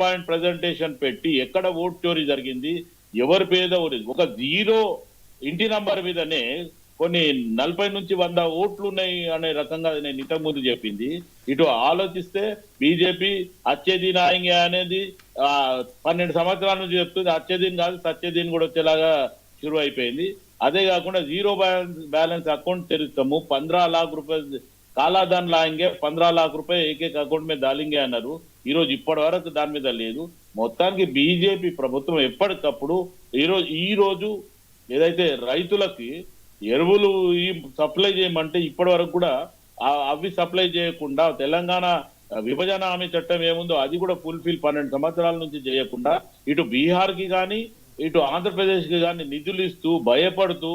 Point presentation పెట్టి ఎక్కడ vote చోరీ జరిగింది, ఎవరి పేద ఒక జీరో ఇంటి నంబర్ మీదనే కొన్ని 40 నుంచి 100 ఓట్లు ఉన్నాయి అనే రకంగా నేను ఇంతకు ముందు చెప్పింది. ఇటు ఆలోచిస్తే బీజేపీ అచ్చేదీన్ ఆయంగే అనేది 12 సంవత్సరాల నుంచి చెప్తుంది. అచ్చేదీన్ కాదు సత్యదీన్ కూడా వచ్చేలాగా షురు అయిపోయింది. అదే కాకుండా జీరో బ్యాలెన్స్ అకౌంట్ తెరుస్తాము, 15 लाख रुपए కాలాదాన్ లాంగే 15 लाख रुपए ఏకైక అకౌంట్ మీద దాలింగే అన్నారు. ఈ రోజు ఇప్పటి వరకు దాని మీద లేదు. మొత్తానికి బీజేపీ ప్రభుత్వం ఎప్పటికప్పుడు ఈ రోజు ఏదైతే రైతులకి ఎరువులు ఈ సప్లై చేయమంటే ఇప్పటి వరకు కూడా అవి సప్లై చేయకుండా తెలంగాణ విభజన హామీ చట్టం ఏముందో అది కూడా ఫుల్ఫిల్ 12 సంవత్సరాల నుంచి చేయకుండా ఇటు బీహార్ కి కానీ ఇటు ఆంధ్రప్రదేశ్ కి కానీ నిధులు ఇస్తూ భయపడుతూ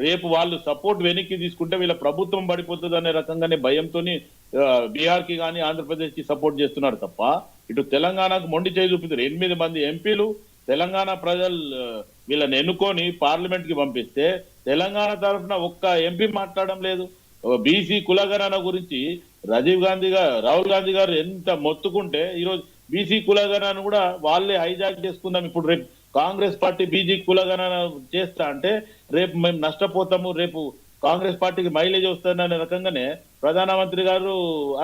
రేపు వాళ్ళు సపోర్ట్ వెనక్కి తీసుకుంటే వీళ్ళ ప్రభుత్వం పడిపోతుంది అనే రకంగానే భయంతోని బీహార్ కి కానీ ఆంధ్రప్రదేశ్ కి సపోర్ట్ చేస్తున్నారు తప్ప ఇటు తెలంగాణకు మొండి చేయి చూపుతారు. 8 మంది ఎంపీలు తెలంగాణ ప్రజలు వీళ్ళని ఎన్నుకొని పార్లమెంట్ కి పంపిస్తే తెలంగాణ తరఫున ఒక్క ఎంపీ మాట్లాడడం లేదు. బీసీ కులగణన గురించి రాహుల్ గాంధీ గారు ఎంత మొత్తుకుంటే ఈరోజు బీసీ కులగణన కూడా వాళ్ళే హైజాక్ చేసుకుందాం, ఇప్పుడు రేపు కాంగ్రెస్ పార్టీ బీజీ కులగణన చేస్తా అంటే రేపు మేము నష్టపోతాము, రేపు కాంగ్రెస్ పార్టీకి మైలేజ్ వస్తుందనే రకంగానే ప్రధానమంత్రి గారు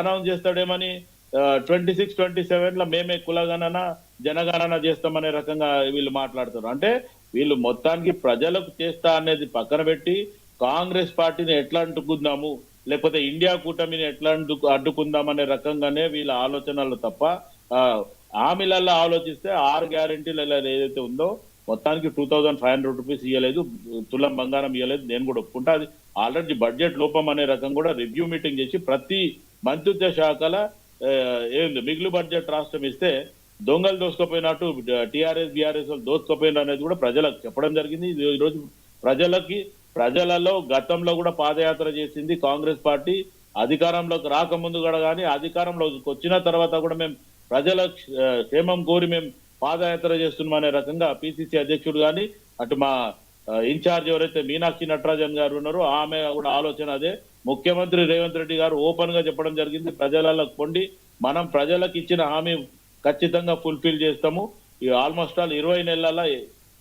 అనౌన్స్ చేస్తాడేమని 26, 27 మేమే కులగణన జనగణన చేస్తామనే రకంగా వీళ్ళు మాట్లాడుతారు. అంటే వీళ్ళు మొత్తానికి ప్రజలకు చేస్తా అనేది పక్కన పెట్టి కాంగ్రెస్ పార్టీని ఎట్లా అంటుకుందాము లేకపోతే ఇండియా కూటమిని ఎట్లా అడ్డుకుందాం అనే రకంగానే వీళ్ళ ఆలోచనలు తప్ప హామీలలో ఆలోచిస్తే 6 గ్యారెంటీలు ఏదైతే ఉందో మొత్తానికి 2500 రూపీస్ ఇవ్వలేదు, తులం బంగారం ఇవ్వలేదు. నేను కూడా ఒప్పుకుంటా. అది ఆల్రెడీ బడ్జెట్ లోపం అనే రకం కూడా రివ్యూ మీటింగ్ చేసి ప్రతి మంత్రిత్వ శాఖల మిగులు బడ్జెట్ రాష్ట్రం ఇస్తే దొంగలు దోసుకుపోయినట్టు టీఆర్ఎస్ బీఆర్ఎస్ వాళ్ళు దోసుకుపోయిన అనేది కూడా ప్రజలకు చెప్పడం జరిగింది. ఈరోజు ప్రజలలో గతంలో కూడా పాదయాత్ర చేసింది కాంగ్రెస్ పార్టీ. అధికారంలోకి రాకముందు కూడా కానీ అధికారంలోకి వచ్చిన తర్వాత కూడా మేము ప్రజల క్షేమం కోరి మేము పాదయాత్ర చేస్తున్నాం అనే రకంగా పిసిసి అధ్యక్షుడు కానీ అటు మా ఇన్ఛార్జ్ ఎవరైతే మీనాక్షి నటరాజన్ గారు ఉన్నారో ఆమె కూడా ఆలోచన అదే. ముఖ్యమంత్రి రేవంత్ రెడ్డి గారు ఓపెన్ గా చెప్పడం జరిగింది, ప్రజలలో పొండి మనం ప్రజలకు ఇచ్చిన హామీ ఖచ్చితంగా ఫుల్ఫిల్ చేస్తాము. ఆల్మోస్ట్ ఆల్ 20 నెలల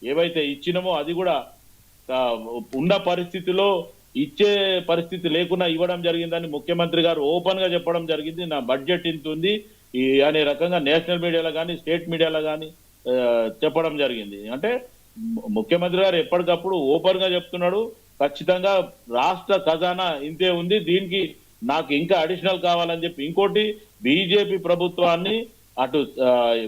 ఏవైతే ఇచ్చినామో అది కూడా ఉన్న పరిస్థితిలో ఇచ్చే పరిస్థితి లేకుండా ఇవ్వడం జరిగిందని ముఖ్యమంత్రి గారు ఓపెన్ గా చెప్పడం జరిగింది. నా బడ్జెట్ ఇంత ఉంది అనే రకంగా నేషనల్ మీడియాలో కానీ స్టేట్ మీడియాలో కానీ చెప్పడం జరిగింది. అంటే ముఖ్యమంత్రి గారు ఎప్పటికప్పుడు ఓపెన్ గా చెప్తున్నాడు, ఖచ్చితంగా రాష్ట్ర ఖజానా ఇంతే ఉంది, దీనికి నాకు ఇంకా అడిషనల్ కావాలని చెప్పి. ఇంకోటి బీజేపీ ప్రభుత్వాన్ని అటు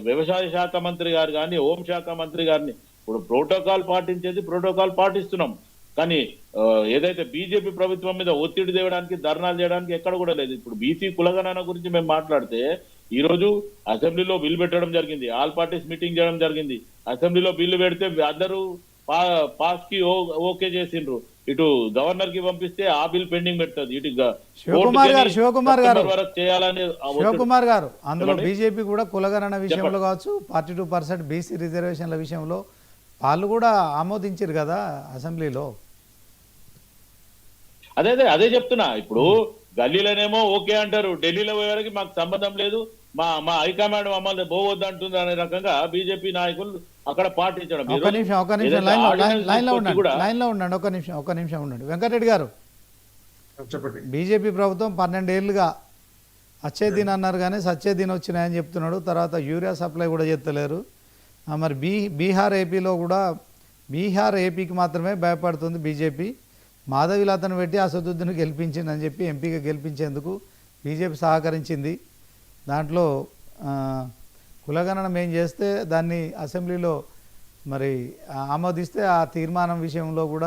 వ్యవసాయ శాఖ మంత్రి గారు కానీ హోంశాఖ మంత్రి గారిని ఇప్పుడు ప్రోటోకాల్ పాటించేది ప్రోటోకాల్ పాటిస్తున్నాం, కానీ ఏదైతే బీజేపీ ప్రభుత్వం మీద ఒత్తిడి తేవడానికి ధర్నాలు చేయడానికి ఎక్కడ కూడా లేదు. ఇప్పుడు బీసీ కులగణన గురించి మేము మాట్లాడితే ఈ రోజు అసెంబ్లీలో బిల్లు పెట్టడం జరిగింది, ఆల్ పార్టీస్ మీటింగ్ చేయడం జరిగింది. అసెంబ్లీలో బిల్లు పెడితే అందరూ పాస్ కి ఓకే చేసిండ్రు, ఇటు గవర్నర్ కి పంపిస్తే ఆ బిల్ పెండింగ్ పెడుతుంది, ఇటు శివకుమార్ గారు అందులో బీజేపీ కూడా కులగణన విషయంలో కావచ్చు 42% బీసీ రిజర్వేషన్ల విషయంలో వాళ్ళు కూడా ఆమోదించారు కదా అసెంబ్లీలో. అదే చెప్తున్నా. ఇప్పుడు గల్లీలోనేమో ఓకే అంటారు, ఢిల్లీలో పోయేవారికి మాకు సంబంధం లేదు, మా హైకమాండ్ మమ్మల్ని పోవద్దు అంటుంది అనే రకంగా బీజేపీ నాయకులు అక్కడ పాటించడం. ఒక నిమిషం ఉండండి వెంకటరెడ్డి గారు. బీజేపీ ప్రభుత్వం 12 ఏళ్ళుగా అచ్చేదీన్ అన్నారు కానీ సచ్చేదీన్ వచ్చినాయని చెప్తున్నాడు. తర్వాత యూరియా సప్లై కూడా చేస్తలేరు. మరి బీహార్ ఏపీకి మాత్రమే భయపడుతుంది బీజేపీ. మాధవిలతను పెట్టి అసదుద్దీన్ గెలిపించిందని చెప్పి ఎంపీగా గెలిపించేందుకు బీజేపీ సహకరించింది. దాంట్లో కులగణన మేము చేస్తే దాన్ని అసెంబ్లీలో మరి ఆమోదిస్తే ఆ తీర్మానం విషయంలో కూడా